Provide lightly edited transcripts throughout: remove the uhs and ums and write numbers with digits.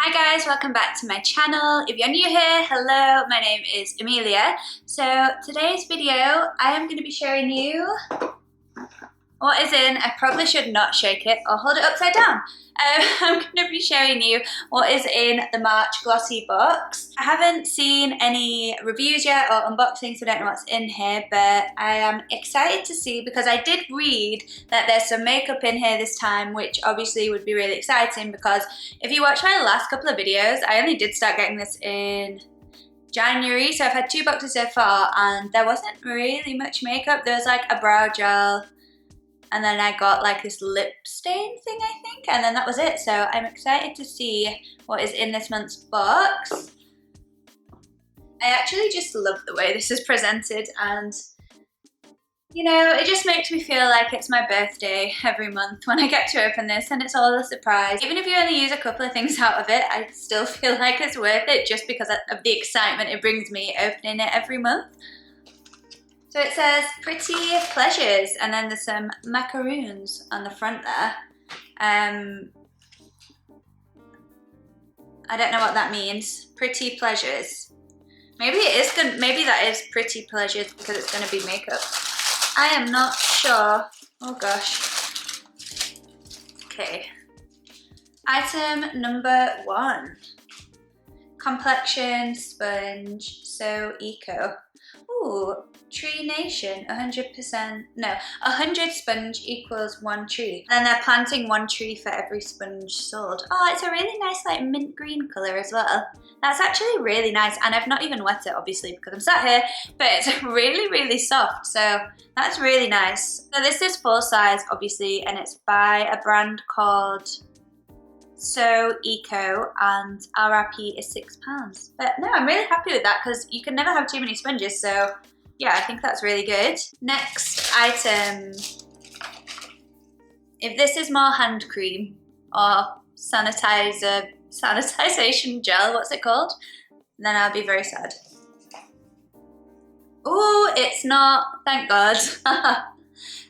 Hi guys, welcome back to my channel. If you're new here, hello, my name is Amelia. So today's video, I am going to be showing you what is in, I probably should not shake it or hold it upside down. I'm going to be showing you what is in the March Glossy box. I haven't seen any reviews yet or unboxings, so I don't know what's in here, but I am excited to see because I did read that there's some makeup in here this time, which obviously would be really exciting because if you watch my last couple of videos, I only did start getting this in January, so I've had 2 boxes so far and there wasn't really much makeup. There was like a brow gel, and then I got like this lip stain thing, I think, and then that was it. So I'm excited to see what is in this month's box. I actually just love the way this is presented, and you know, it just makes me feel like it's my birthday every month when I get to open this, and it's all a surprise. Even if you only use a couple of things out of it, I still feel like it's worth it just because of the excitement it brings me opening it every month. So it says Pretty Pleasures, and then there's some macaroons on the front there. I don't know what that means. Pretty Pleasures. Maybe it is good. Maybe that is Pretty Pleasures because it's going to be makeup. I am not sure. Oh gosh. Okay. Item number 1. Complexion sponge. So eco. Ooh. Tree Nation, 100%, no, 100 sponge equals 1 tree. And they're planting 1 tree for every sponge sold. Oh, it's a really nice like mint green colour as well. That's actually really nice, and I've not even wet it obviously because I'm sat here, but it's really, really soft, so that's really nice. So this is full size obviously, and it's by a brand called So Eco, and RRP is £6. But no, I'm really happy with that because you can never have too many sponges, so yeah, I think that's really good. Next item. If this is more hand cream or sanitization gel, what's it called? Then I'll be very sad. Ooh, it's not, thank God.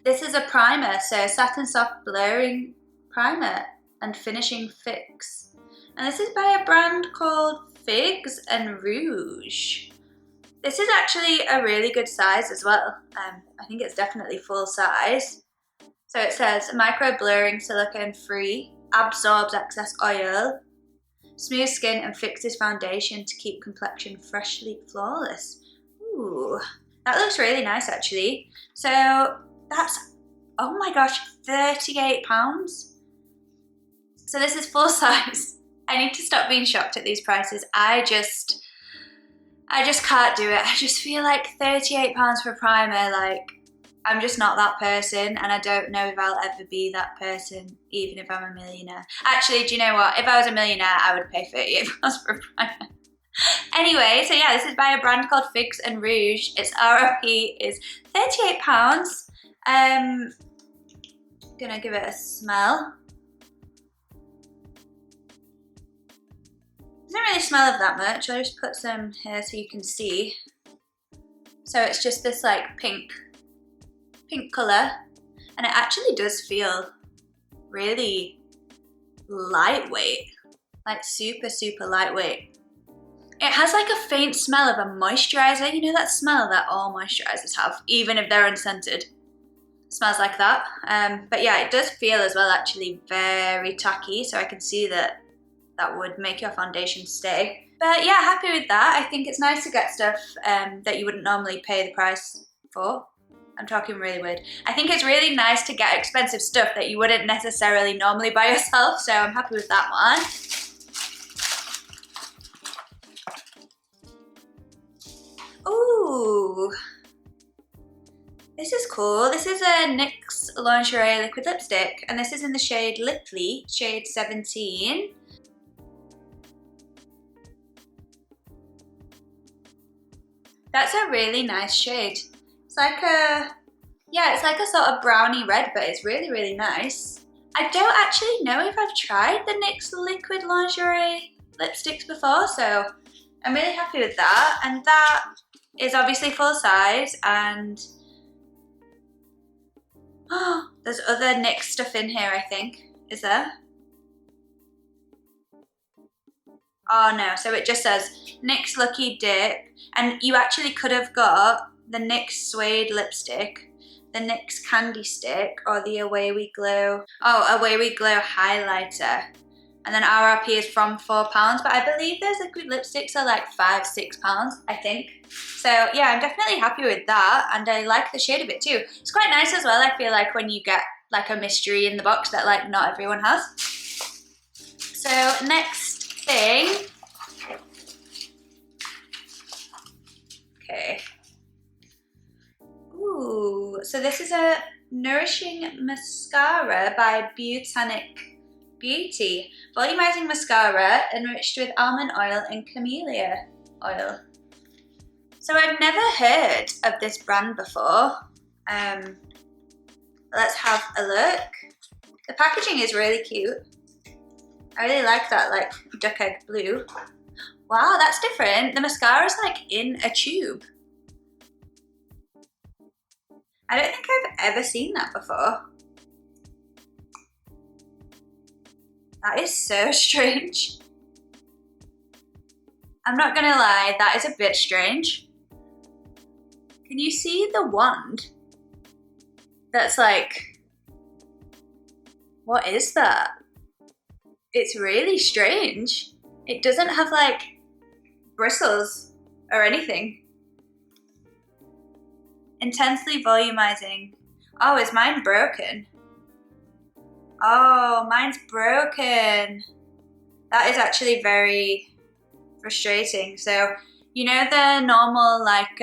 This is a primer, so Satin Soft Blurring Primer and Finishing Fix. And this is by a brand called Figs and Rouge. This is actually a really good size as well. I think it's definitely full size. So it says micro blurring, silicone free, absorbs excess oil, smooth skin and fixes foundation to keep complexion freshly flawless. Ooh, that looks really nice actually. So that's, oh my gosh, £38. So this is full size. I need to stop being shocked at these prices. I just can't do it. I just feel like £38 for a primer, like, I'm just not that person, and I don't know if I'll ever be that person, even if I'm a millionaire. Actually, do you know what? If I was a millionaire, I would pay £38 for a primer. Anyway, so yeah, this is by a brand called Figs and Rouge. Its RRP is £38. Gonna give it a smell. Doesn't really smell of that much. I'll just put some here so you can see. So it's just this like pink colour, and it actually does feel really lightweight, like super, super lightweight. It has like a faint smell of a moisturiser. You know that smell that all moisturisers have, even if they're unscented? It smells like that. But yeah, it does feel as well actually very tacky, so I can see that would make your foundation stay. But yeah, happy with that. I think it's nice to get stuff that you wouldn't normally pay the price for. I'm talking really weird. I think it's really nice to get expensive stuff that you wouldn't necessarily normally buy yourself, so I'm happy with that one. Ooh, this is cool. This is a NYX Lingerie Liquid Lipstick, and this is in the shade Liply, shade 17. That's a really nice shade. It's like a, yeah, it's like a sort of brownie red, but it's really, really nice. I don't actually know if I've tried the NYX Liquid Lingerie lipsticks before, so I'm really happy with that. And that is obviously full size, and oh, there's other NYX stuff in here, I think. Is there? Oh no, so it just says NYX Lucky Dip, and you actually could have got the NYX Suede Lipstick, the NYX Candy Stick, or the Away We Glow, Away We Glow Highlighter. And then RRP is from £4, but I believe those liquid lipsticks are like £5–6, I think. So yeah, I'm definitely happy with that, and I like the shade of it too. It's quite nice as well, I feel like, when you get like a mystery in the box that like not everyone has. So next thing. Okay. Ooh, so this is a Nourishing Mascara by Botanic Beauty. Volumizing mascara enriched with almond oil and camellia oil. So I've never heard of this brand before. Let's have a look. The packaging is really cute. I really like that, like duck egg blue. Wow, that's different. The mascara is like in a tube. I don't think I've ever seen that before. That is so strange. I'm not gonna lie, that is a bit strange. Can you see the wand? That's like, what is that? It's really strange. It doesn't have like bristles or anything. Intensely volumizing. Oh, is mine broken? Oh, mine's broken. That is actually very frustrating. So, you know the normal like,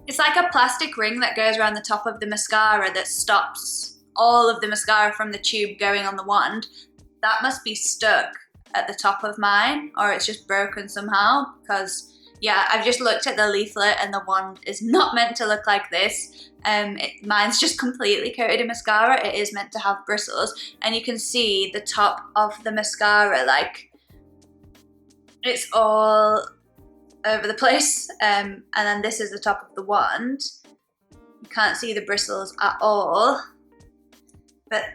it's like a plastic ring that goes around the top of the mascara that stops all of the mascara from the tube going on the wand. That must be stuck at the top of mine, or it's just broken somehow, because yeah, I've just looked at the leaflet and the wand is not meant to look like this. Mine's just completely coated in mascara. It is meant to have bristles, and you can see the top of the mascara, like it's all over the place. And then this is the top of the wand. You can't see the bristles at all. But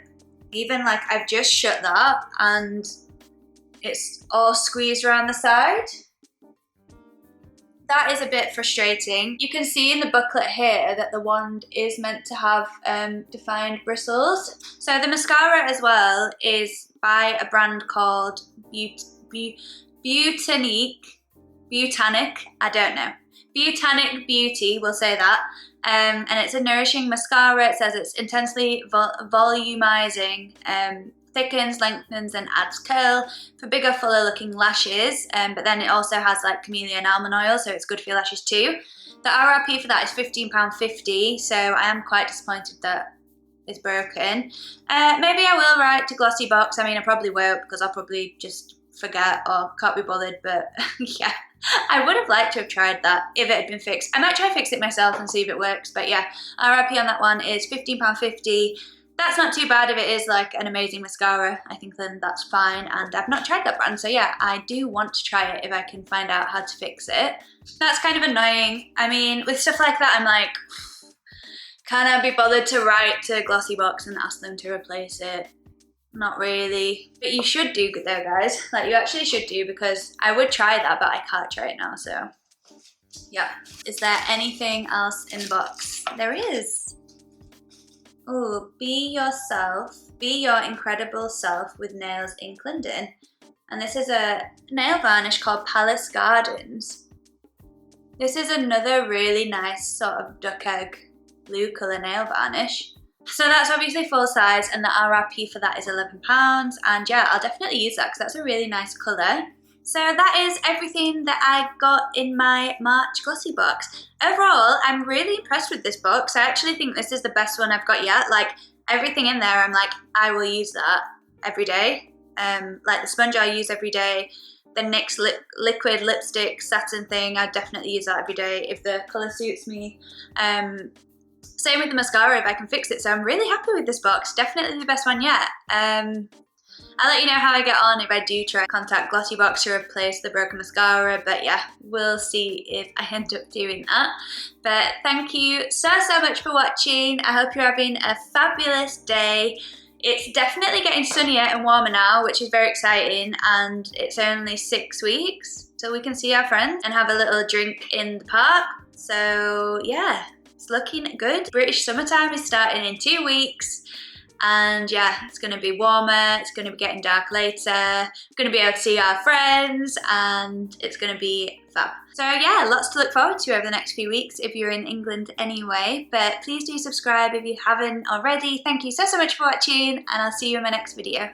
even like I've just shut that and it's all squeezed around the side. That is a bit frustrating. You can see in the booklet here that the wand is meant to have defined bristles. So the mascara as well is by a brand called Botanic, I don't know. Botanic Beauty, we'll say that. And it's a nourishing mascara. It says it's intensely volumizing, thickens, lengthens, and adds curl for bigger, fuller looking lashes. But then it also has like camellia and almond oil, so it's good for your lashes too. The RRP for that is £15.50, so I am quite disappointed that it's broken. Maybe I will write to Glossybox. I mean, I probably won't, because I'll probably just forget or can't be bothered, but yeah. I would have liked to have tried that if it had been fixed. I might try to fix it myself and see if it works, but yeah, RRP on that one is £15.50. That's not too bad if it is like an amazing mascara. I think then that's fine, and I've not tried that brand, so yeah, I do want to try it if I can find out how to fix it. That's kind of annoying. I mean, with stuff like that, I'm like, can I be bothered to write to Glossybox and ask them to replace it? Not really. But you should do though, guys. Like, you actually should do, because I would try that, but I can't try it now, so yeah. Is there anything else in the box? There is. Oh, be yourself. Be your incredible self with Nails in Clinton. And this is a nail varnish called Palace Gardens. This is another really nice sort of duck egg blue colour nail varnish. So that's obviously full size, and the RRP for that is £11. And yeah, I'll definitely use that because that's a really nice colour. So that is everything that I got in my March Glossy box. Overall, I'm really impressed with this box. I actually think this is the best one I've got yet. Like, everything in there, I'm like, I will use that every day. Like the sponge I use every day. The NYX liquid lipstick satin thing, I definitely use that every day if the colour suits me. Same with the mascara if I can fix it. So I'm really happy with this box. Definitely the best one yet. I'll let you know how I get on if I do try to contact Glossybox to replace the broken mascara. But yeah, we'll see if I end up doing that. But thank you so much for watching. I hope you're having a fabulous day. It's definitely getting sunnier and warmer now, which is very exciting, and it's only 6 weeks till we can see our friends and have a little drink in the park. So yeah, it's looking good. British summertime is starting in 2 weeks. And yeah, it's going to be warmer, it's going to be getting dark later, we're going to be able to see our friends, and it's going to be fab. So yeah, lots to look forward to over the next few weeks if you're in England anyway, but please do subscribe if you haven't already. Thank you so much for watching, and I'll see you in my next video.